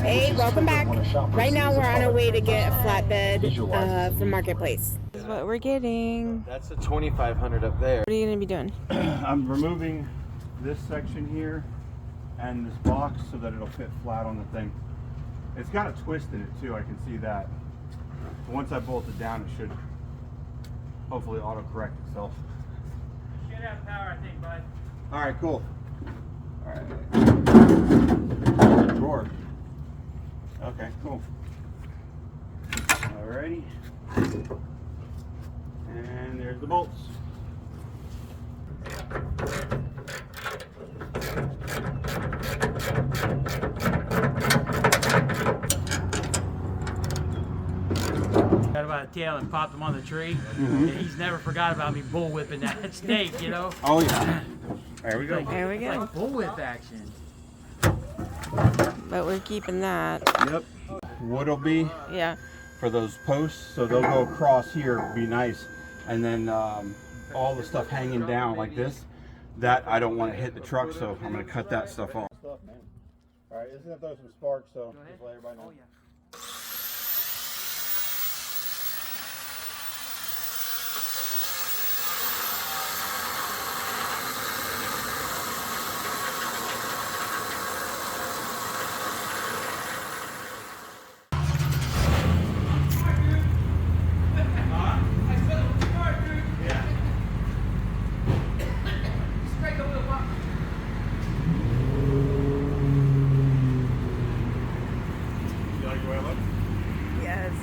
Hey, welcome back. Right now we're on our way to get a flatbed from Marketplace. This is what we're getting. That's a 2500 up there. What are you going to be doing? I'm removing this section here and this box so that it'll fit flat on the thing. It's got a twist in it too, I can see that. But once I bolt it down, it should hopefully auto-correct itself. Should have power, I think, bud. Alright, cool. Alright. Drawer. Okay, cool. Alrighty. And there's the bolts. Got about a tail and popped him on the tree. And he's never forgot about me bullwhipping that snake, you know? Oh yeah. There we go. There we It's go. like bullwhip action. But we're keeping that. Yep. Wood will be Yeah. for those posts, so they'll go across here, be nice. And then all the stuff hanging down like this, that I don't want to hit the truck, so I'm going to cut that stuff off. All right, isn't that those some sparks, so just let everybody know. You like the way I look? Yes.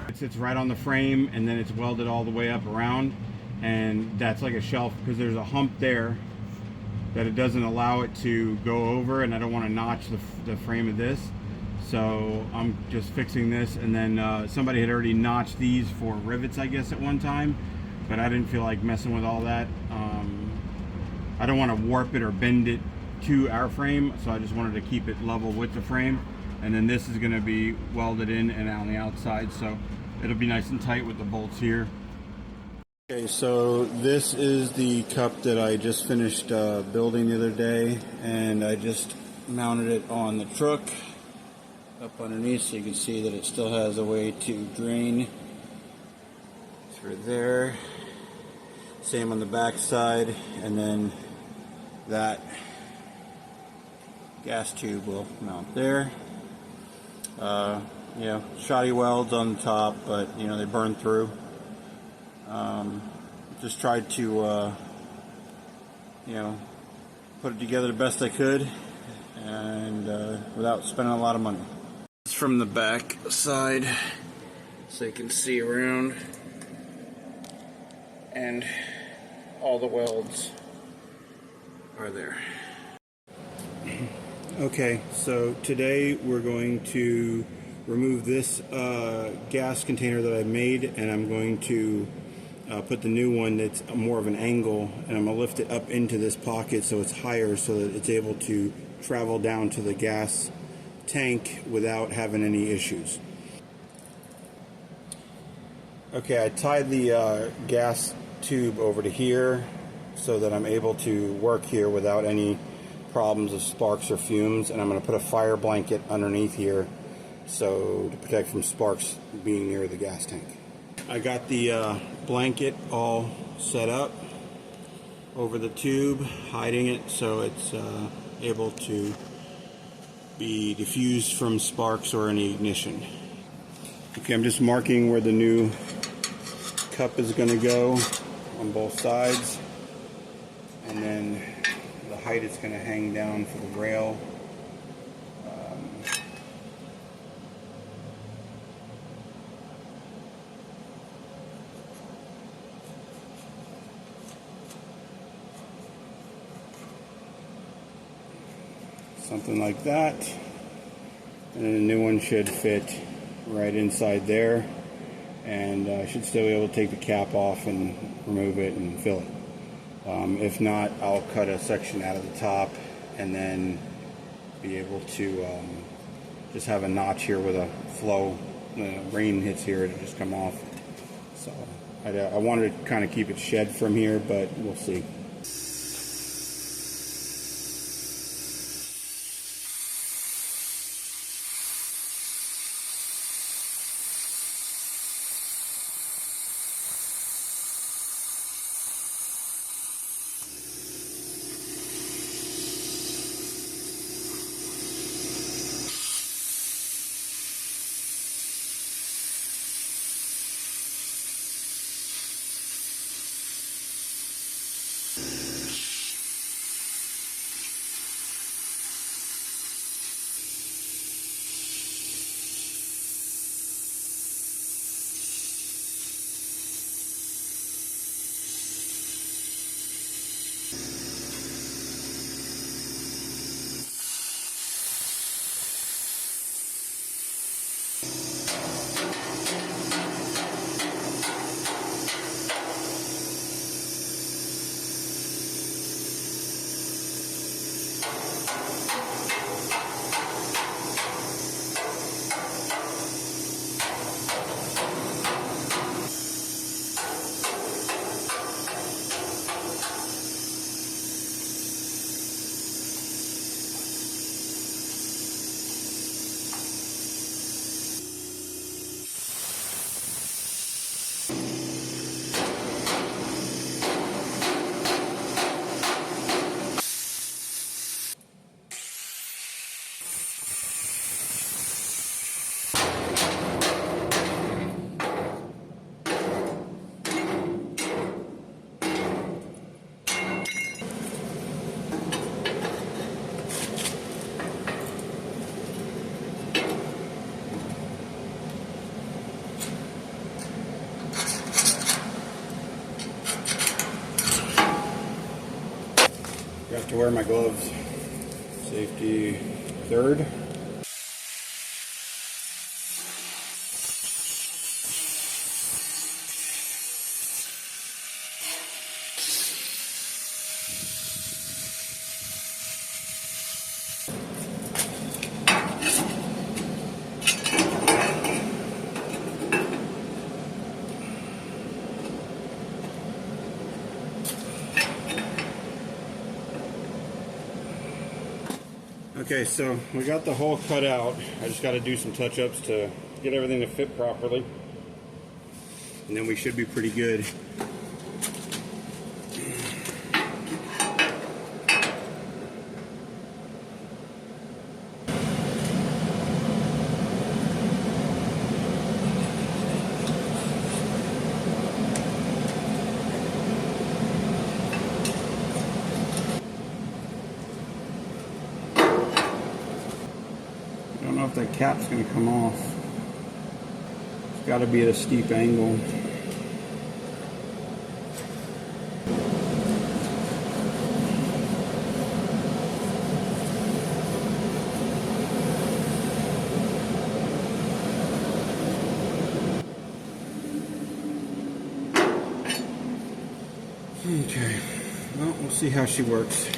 It sits right on the frame, and then it's welded all the way up around, and that's like a shelf because there's a hump there that it doesn't allow it to go over, and I don't want to notch the frame of this, so I'm just fixing this. And then somebody had already notched these for rivets, I guess, at one time, but I didn't feel like messing with all that. I don't want to warp it or bend it to our frame, so I just wanted to keep it level with the frame. And then this is going to be welded in and on the outside, so it'll be nice and tight with the bolts here. Okay, so this is the cup that I just finished building the other day, and I just mounted it on the truck up underneath, so you can see that it still has a way to drain through there. Same on the back side, and then that gas tube will mount there. Yeah, shoddy welds on the top, but you know, they burn through. Just tried to you know, put it together the best I could, and without spending a lot of money. It's from the back side, so you can see around, and all the welds are there. Okay, so today we're going to remove this gas container that I made, and I'm going to put the new one that's more of an angle, and I'm going to lift it up into this pocket so it's higher, so that it's able to travel down to the gas tank without having any issues. Okay, I tied the gas tube over to here so that I'm able to work here without any problems of sparks or fumes, and I'm going to put a fire blanket underneath here so to protect from sparks being near the gas tank. I got the blanket all set up over the tube, hiding it so it's able to be diffused from sparks or any ignition. Okay, I'm just marking where the new cup is going to go on both sides, and then the height it's going to hang down for the rail. Something like that, and then the new one should fit right inside there, and I should still be able to take the cap off and remove it and fill it. If not, I'll cut a section out of the top and then be able to just have a notch here with a flow. Rain hits here, it'll just come off. So I wanted to kind of keep it shed from here, but we'll see. Got to wear my gloves. Safety third. Okay, so we got the hole cut out. I just got to do some touch-ups to get everything to fit properly. And then we should be pretty good. I don't know if that cap's going to come off. It's got to be at a steep angle. Okay, well, we'll see how she works.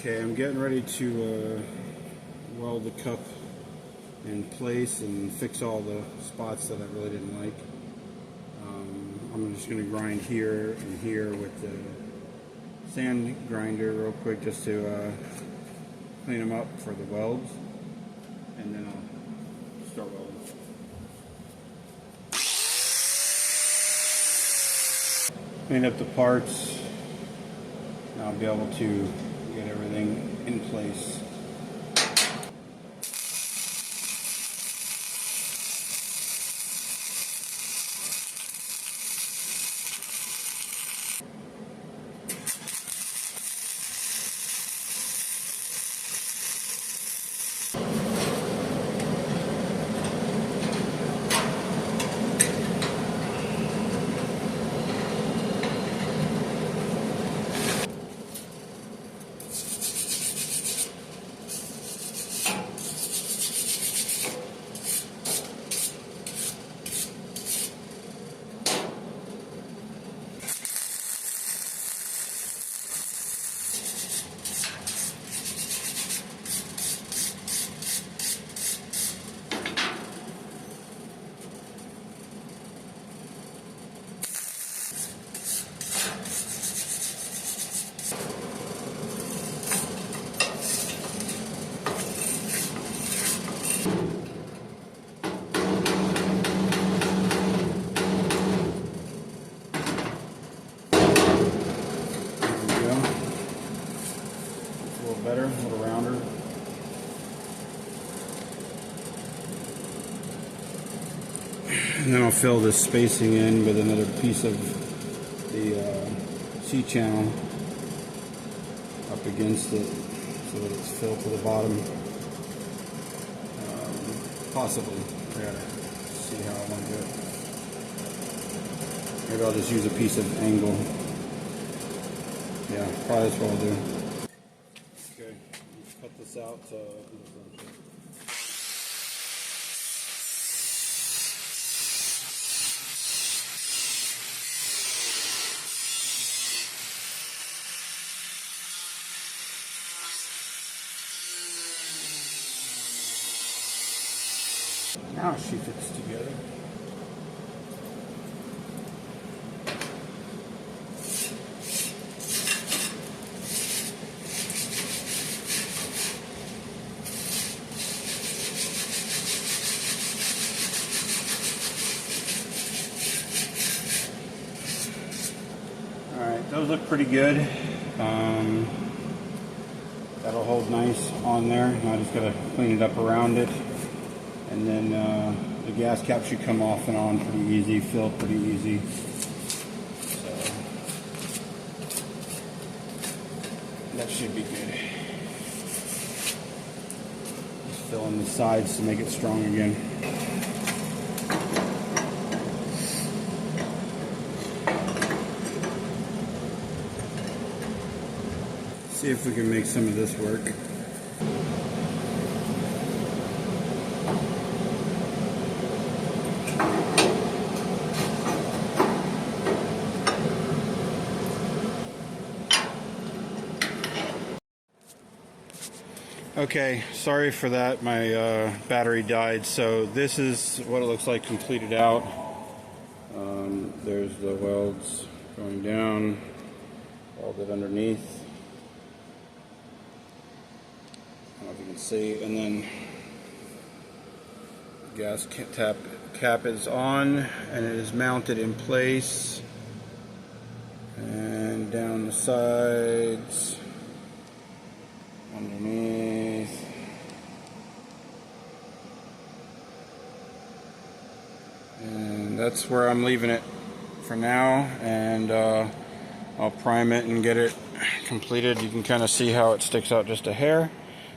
Okay, I'm getting ready to weld the cup in place and fix all the spots that I really didn't like. I'm just going to grind here and here with the sand grinder real quick just to clean them up for the welds, and then I'll start welding. Clean up the parts, and I'll be able to get everything in place. Better, a little rounder. And then I'll fill this spacing in with another piece of the C-channel up against it so that it's filled to the bottom. Possibly. I gotta see how I want to do it. Maybe I'll just use a piece of angle. Yeah, probably that's what I'll do. Okay, let's cut this out. Now she fits together. Alright, those look pretty good. That'll hold nice on there. Now I just gotta clean it up around it. And then the gas cap should come off and on pretty easy, fill pretty easy. So that should be good. Just fill in the sides to make it strong again. See if we can make some of this work. Okay, sorry for that. My battery died. So this is what it looks like completed out. There's the welds going down, welded underneath. I don't know if you can see. And then the gas cap is on and it is mounted in place. And down the sides, underneath. And that's where I'm leaving it for now, and I'll prime it and get it completed. You can kind of see how it sticks out just a hair.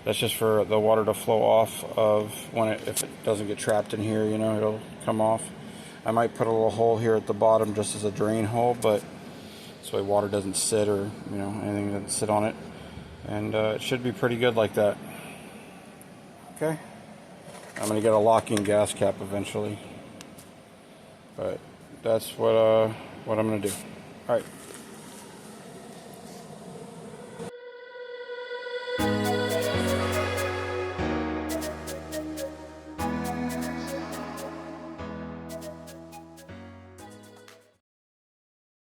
That's just for the water to flow off of when if it doesn't get trapped in here, you know, it'll come off. I might put a little hole here at the bottom just as a drain hole, but this way water doesn't sit, or you know, anything doesn't sit on it. And it should be pretty good like that. Okay, I'm gonna get a locking gas cap eventually, but that's what I'm gonna do. All right.